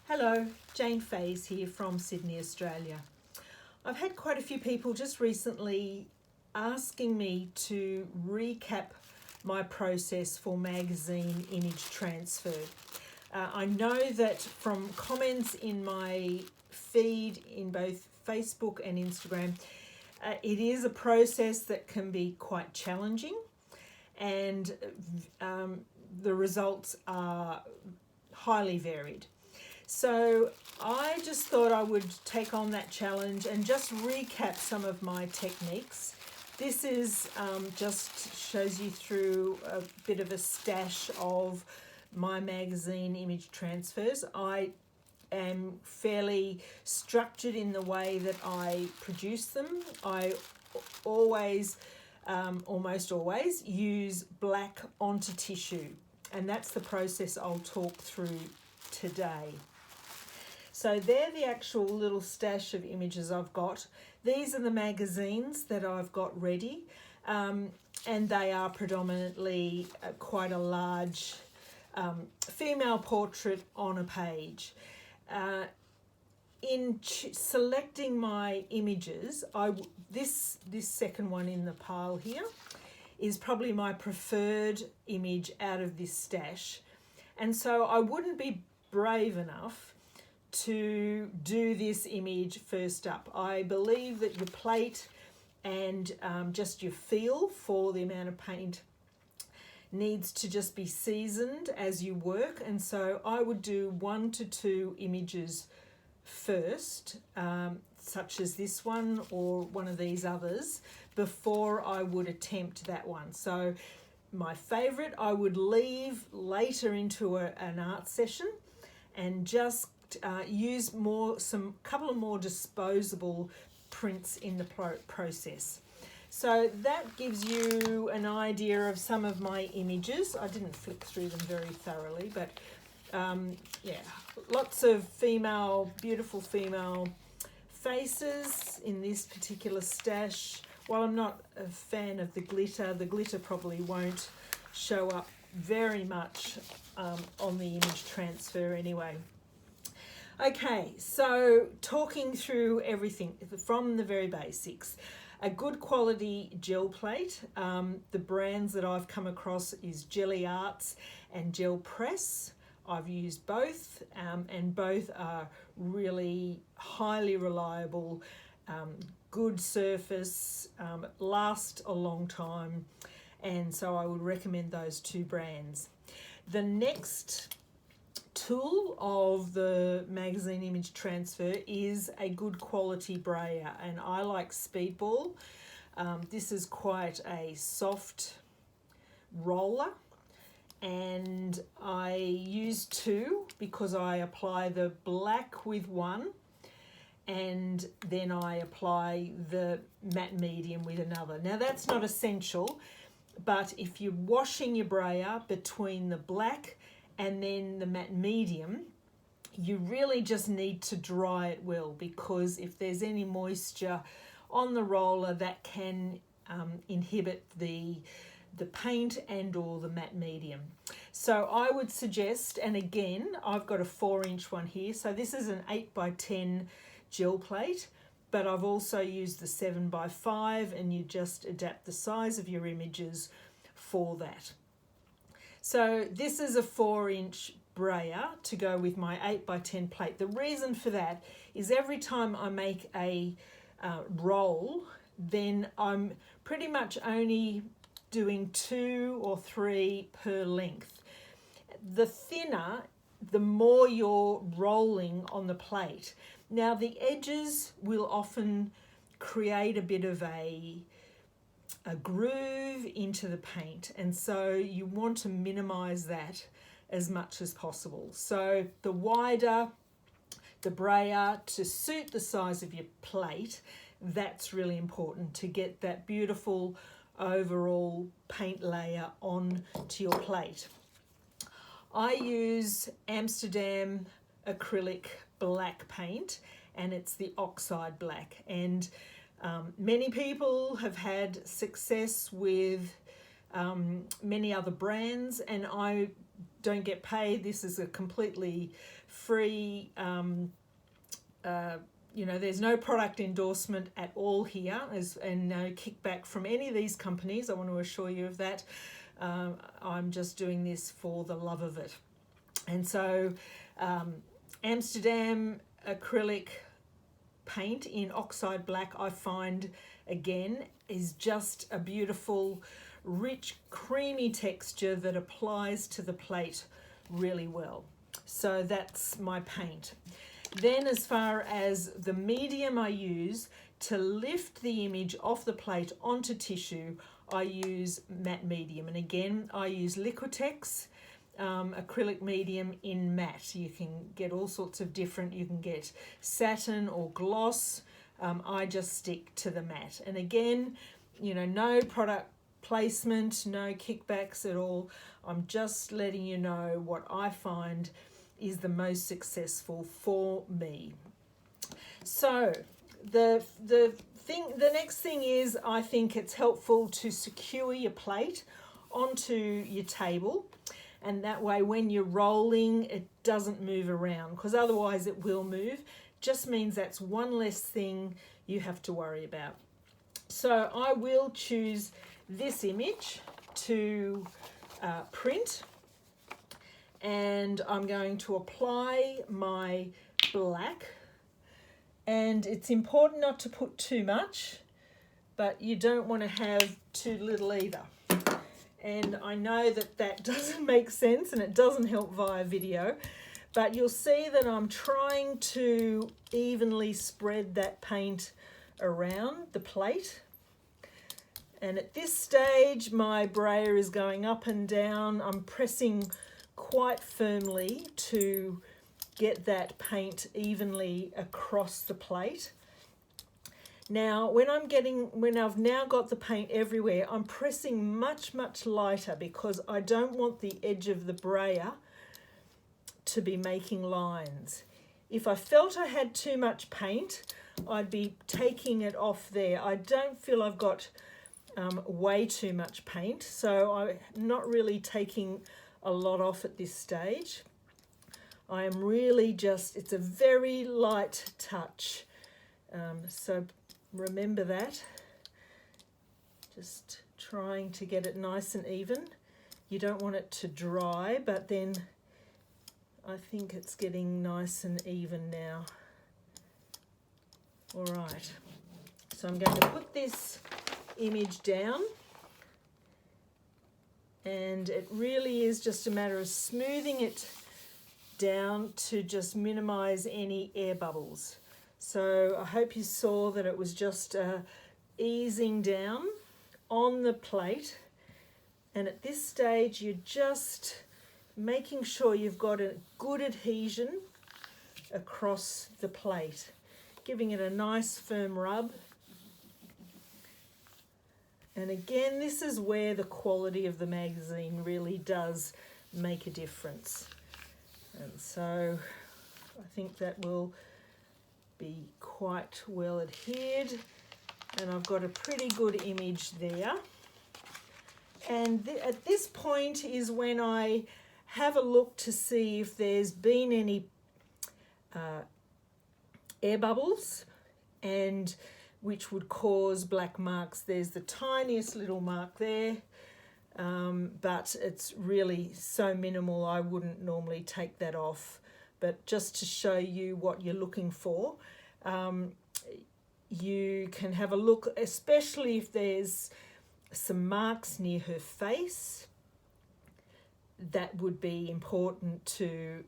Hello, Jane Fays here from Sydney, Australia. I've had quite a few people just recently asking me to recap my process for magazine image transfer. I know that from comments in my feed in both Facebook and Instagram, it is a process that can be quite challenging, and the results are highly varied. So I just thought I would take on that challenge and just recap some of my techniques. This is just shows you through a bit of a stash of my magazine image transfers. I am fairly structured in the way that I produce them. I always, almost always, use black onto tissue, and that's the process I'll talk through today. So they're the actual little stash of images I've got. These are the magazines that I've got ready, and they are predominantly quite a large female portrait on a page. In selecting my images, this second one in the pile here is probably my preferred image out of this stash, and so I wouldn't be brave enough to do this image first up. I believe that your plate and just your feel for the amount of paint needs to just be seasoned as you work, and so I would do 1 to 2 images first, such as this one or one of these others, before I would attempt that one. So my favourite I would leave later into an art session and just use couple of more disposable prints in the process. So that gives you an idea of some of my images. I didn't flick through them very thoroughly, but yeah, lots of beautiful female faces in this particular stash. While I'm not a fan of the glitter probably won't show up very much on the image transfer anyway. Okay, so talking through everything from the very basics. A good quality gel plate. The brands that I've come across is Gelly Arts and Gel Press. I've used both, and both are really highly reliable, good surface, last a long time, and so I would recommend those two brands. The next tool of the magazine image transfer is a good quality brayer, and I like Speedball. This is quite a soft roller, and I use 2 because I apply the black with one and then I apply the matte medium with another. Now that's not essential, but if you're washing your brayer between the black and then the matte medium, you really just need to dry it well, because if there's any moisture on the roller, that can inhibit the paint and or the matte medium. So I would suggest, and again, I've got a 4-inch one here, so this is an 8x10 gel plate, but I've also used the 7x5, and you just adapt the size of your images for that. So this is a 4-inch brayer to go with my 8x10 plate. The reason for that is every time I make a roll, then I'm pretty much only doing 2 or 3 per length. The thinner, the more you're rolling on the plate. Now the edges will often create a bit of a groove into the paint, and so you want to minimize that as much as possible. So the wider the brayer to suit the size of your plate, that's really important to get that beautiful overall paint layer on to your plate. I use Amsterdam acrylic black paint, and it's the oxide black, and many people have had success with many other brands, and I don't get paid. This is a completely free, there's no product endorsement at all here, and no kickback from any of these companies. I want to assure you of that. I'm just doing this for the love of it. And so Amsterdam acrylic paint in oxide black, I find again is just a beautiful, rich, creamy texture that applies to the plate really well. So that's my paint. Then as far as the medium I use to lift the image off the plate onto tissue, I use matte medium. And again, I use Liquitex acrylic medium in matte. You can get all sorts of different, you can get satin or gloss. I just stick to the matte. And again, no product placement, no kickbacks at all. I'm just letting you know what I find is the most successful for me. So the next thing is, I think it's helpful to secure your plate onto your table, and that way when you're rolling it doesn't move around, because otherwise it will move. Just means that's one less thing you have to worry about. So I will choose this image to print, and I'm going to apply my black. And it's important not to put too much, but you don't want to have too little either. And I know that that doesn't make sense and it doesn't help via video, but you'll see that I'm trying to evenly spread that paint around the plate. And at this stage, my brayer is going up and down. I'm pressing quite firmly to get that paint evenly across the plate. Now, when I've now got the paint everywhere, I'm pressing much, much lighter because I don't want the edge of the brayer to be making lines. If I felt I had too much paint, I'd be taking it off there. I don't feel I've got way too much paint, so I'm not really taking a lot off at this stage. I am really it's a very light touch. So remember that. Just trying to get it nice and even. You don't want it to dry, but then I think it's getting nice and even now. All right. So I'm going to put this image down, and it really is just a matter of smoothing it down to just minimize any air bubbles. So I hope you saw that it was just easing down on the plate, and at this stage you're just making sure you've got a good adhesion across the plate, giving it a nice firm rub. And again, this is where the quality of the magazine really does make a difference. And so I think that will be quite well adhered, and I've got a pretty good image there. And at this point is when I have a look to see if there's been any air bubbles, and which would cause black marks. There's the tiniest little mark there, but it's really so minimal I wouldn't normally take that off. But just to show you what you're looking for, you can have a look, especially if there's some marks near her face. That would be important to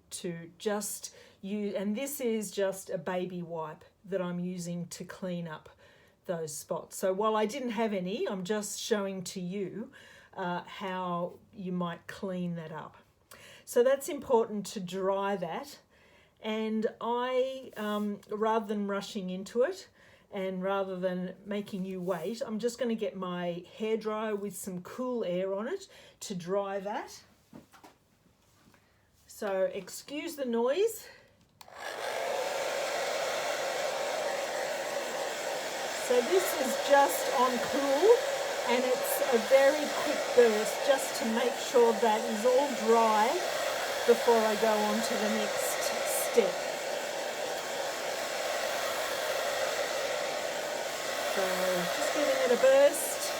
just use, and this is just a baby wipe that I'm using to clean up those spots. So while I didn't have any, I'm just showing to you how you might clean that up. So that's important to dry that. And I, rather than rushing into it and rather than making you wait, I'm just going to get my hairdryer with some cool air on it to dry that. So excuse the noise. So this is just on cool, and it's a very quick burst just to make sure that is all dry before I go on to the next step. So just giving it a burst.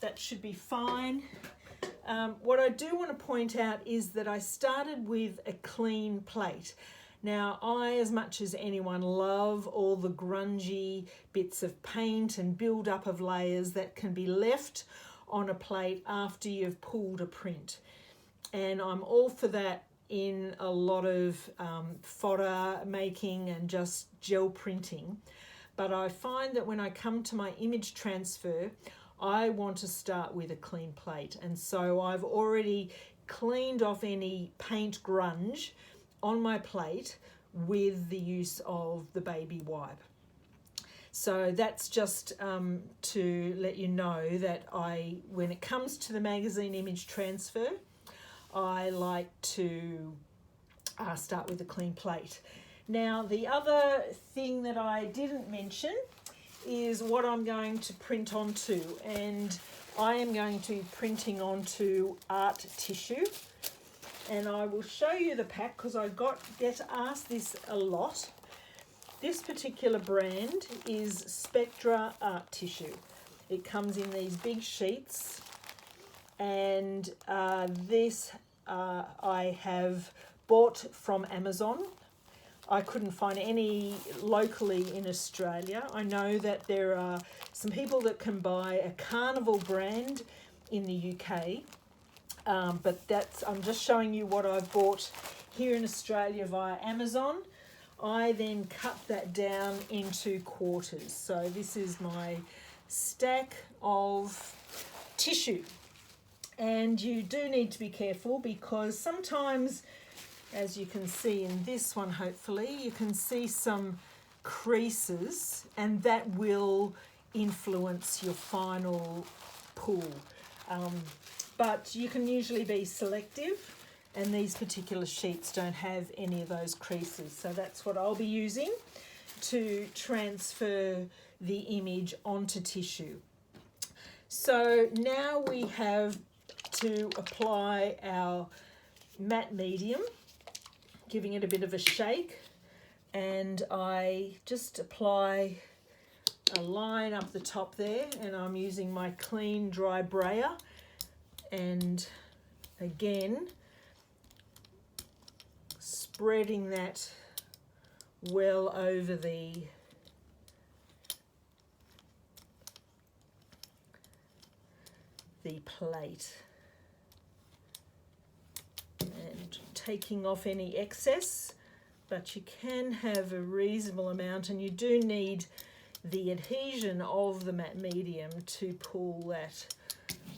That should be fine. What I do want to point out is that I started with a clean plate. Now, I, as much as anyone, love all the grungy bits of paint and build-up of layers that can be left on a plate after you've pulled a print. And I'm all for that in a lot of fodder making and just gel printing. But I find that when I come to my image transfer, I want to start with a clean plate. And so I've already cleaned off any paint grunge on my plate with the use of the baby wipe. So that's just to let you know that when it comes to the magazine image transfer, I like to start with a clean plate. Now, the other thing that I didn't mention is what I'm going to print onto, and I am going to be printing onto art tissue. And I will show you the pack because I get asked this a lot. This particular brand is Spectra Art Tissue. It comes in these big sheets, and this I have bought from Amazon. I couldn't find any locally in Australia. I know that there are some people that can buy a Carnival brand in the UK. But I'm just showing you what I've bought here in Australia via Amazon. I then cut that down into quarters. So this is my stack of tissue. And you do need to be careful because sometimes, as you can see in this one, hopefully, you can see some creases, and that will influence your final pull. But you can usually be selective, and these particular sheets don't have any of those creases. So that's what I'll be using to transfer the image onto tissue. So now we have to apply our matte medium, giving it a bit of a shake, and I just apply a line up the top there, and I'm using my clean dry brayer. And again, spreading that well over the plate and taking off any excess, but you can have a reasonable amount, and you do need the adhesion of the matte medium to pull that.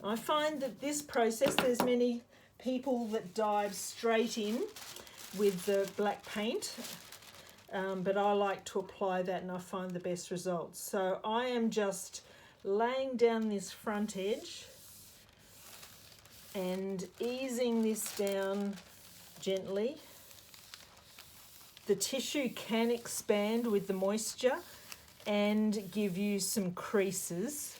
I find that this process, there's many people that dive straight in with the black paint, but I like to apply that and I find the best results. So I am just laying down this front edge and easing this down gently. The tissue can expand with the moisture and give you some creases.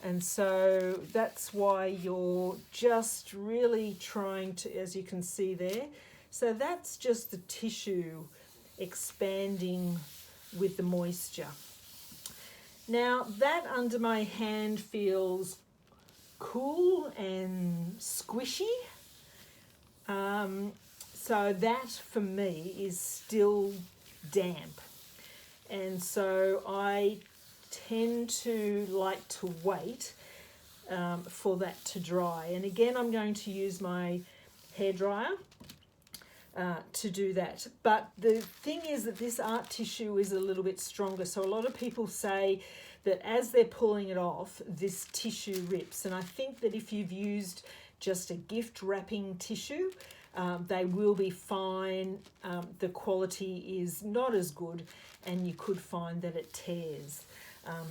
And so that's why you're just really trying to, as you can see there, so that's just the tissue expanding with the moisture. Now that under my hand feels cool and squishy. So that for me is still damp. And so I tend to like to wait for that to dry. And again, I'm going to use my hairdryer to do that. But the thing is that this art tissue is a little bit stronger. So a lot of people say that as they're pulling it off, this tissue rips. And I think that if you've used just a gift wrapping tissue, they will be fine. The quality is not as good, and you could find that it tears.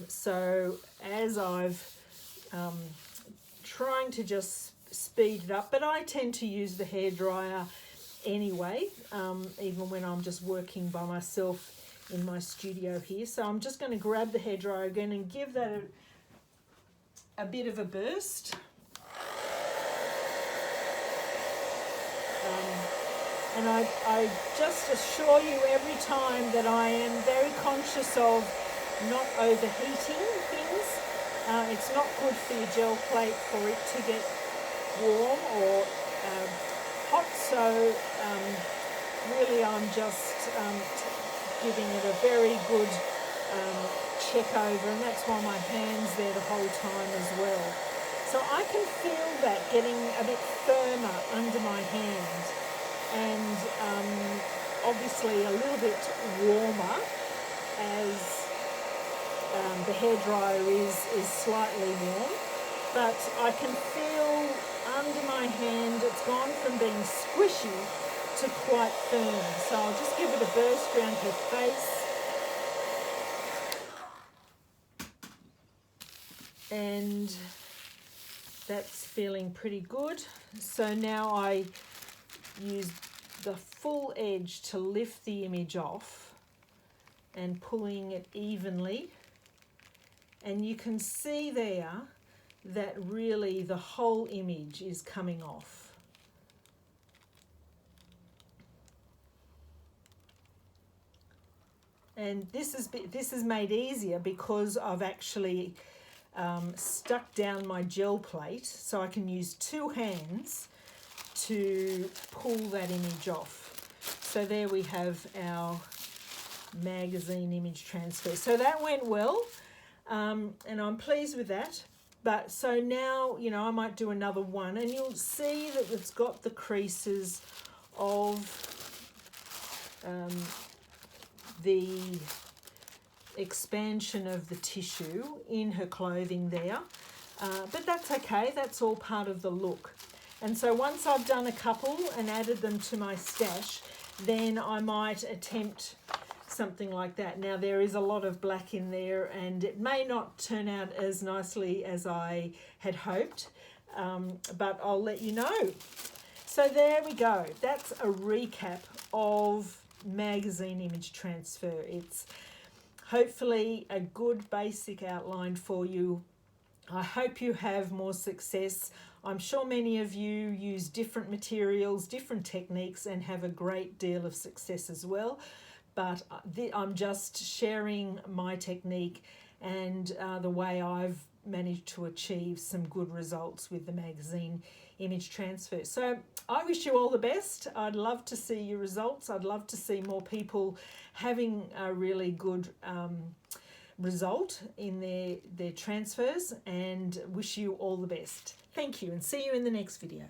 So as I've trying to just speed it up, but I tend to use the hairdryer anyway, even when I'm just working by myself in my studio here. So I'm just going to grab the hairdryer again and give that a bit of a burst. And I just assure you every time that I am very conscious of not overheating things. It's not good for your gel plate for it to get warm or hot, so really I'm just giving it a very good check over, and that's why my hand's there the whole time as well. So I can feel that getting a bit firmer under my hand, and obviously a little bit warmer as the hairdryer is slightly warm, but I can feel under my hand it's gone from being squishy to quite firm. So I'll just give it a burst around her face. And that's feeling pretty good. So now I use the full edge to lift the image off and pulling it evenly. And you can see there that really the whole image is coming off. And this is made easier because I've actually stuck down my gel plate, so I can use two hands to pull that image off. So there we have our magazine image transfer. So that went well, and I'm pleased with that. But so now, you know, I might do another one, and you'll see that it's got the creases of the expansion of the tissue in her clothing there, but that's okay, that's all part of the look. And so once I've done a couple and added them to my stash, then I might attempt something like that. Now there is a lot of black in there, and it may not turn out as nicely as I had hoped, but I'll let you know. So there we go, that's a recap of magazine image transfer. It's hopefully a good basic outline for you. I hope you have more success. I'm sure many of you use different materials, different techniques, and have a great deal of success as well. But I'm just sharing my technique and the way I've managed to achieve some good results with the magazine image transfer. So I wish you all the best. I'd love to see your results. I'd love to see more people having a really good result in their transfers, and wish you all the best. Thank you, and see you in the next video.